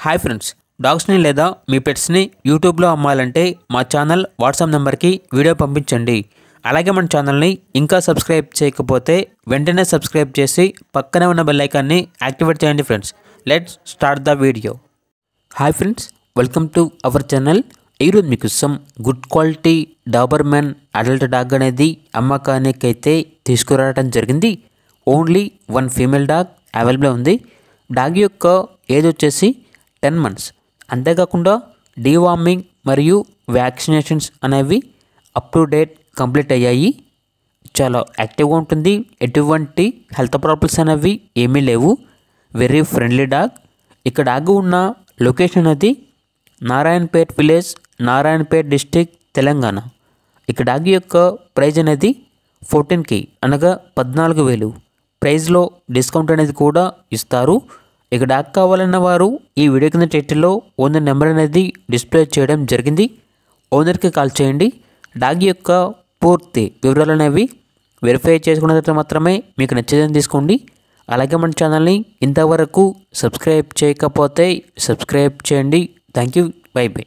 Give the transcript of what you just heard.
Hi friends, డాగ్స్ని లేదా మీ పెట్స్ని యూట్యూబ్లో అమ్మాలంటే మా ఛానల్ వాట్సాప్ నెంబర్కి వీడియో పంపించండి. అలాగే మన ఛానల్ని ఇంకా సబ్స్క్రైబ్ చేయకపోతే వెంటనే సబ్స్క్రైబ్ చేసి పక్కనే ఉన్న బెల్ ఐకాన్ని యాక్టివేట్ చేయండి friends. Let's start the video. Hi friends, welcome to our channel. ఈరోజు మీకోసం good quality Doberman adult dog అనేది అమ్మకానికి అయితే తీసుకురావడం జరిగింది. ఓన్లీ 1 ఫీమేల్ డాగ్ అవైలబుల్ ఉంది. డాగ్ యొక్క ఏజ్ వచ్చేసి 10 months. అంతేకాకుండా డీవార్మింగ్ మరియు వ్యాక్సినేషన్స్ అనేవి అప్ టు డేట్ కంప్లీట్ అయ్యాయి. చాలా యాక్టివ్గా ఉంటుంది. ఎటువంటి హెల్త్ ప్రాబ్లమ్స్ అనేవి ఏమీ లేవు. Very friendly dog. ఇక్కడ డాగ్ ఉన్న లొకేషన్ అది నారాయణపేట్ విలేజ్, నారాయణపేట్ డిస్టిక్, తెలంగాణ. ఇక్కడ డాగ్ యొక్క ప్రైజ్ అనేది 14K అనగా 14,000. ప్రైజ్లో డిస్కౌంట్ అనేది కూడా ఇస్తారు. ఇక డాగ్ కావాలన్న వారు ఈ వీడియో కింద టైటిల్లో ఓనర్ నెంబర్ అనేది డిస్ప్లే చేయడం జరిగింది. ఓనర్కి కాల్ చేయండి. డాగ్ యొక్క పూర్తి వివరాలు అనేవి వెరిఫై చేసుకున్న తర్వాత మాత్రమే మీకు నచ్చేదని తీసుకోండి. అలాగే మన ఛానల్ని ఇంతవరకు సబ్స్క్రైబ్ చేయకపోతే సబ్స్క్రైబ్ చేయండి. Thank you. By by.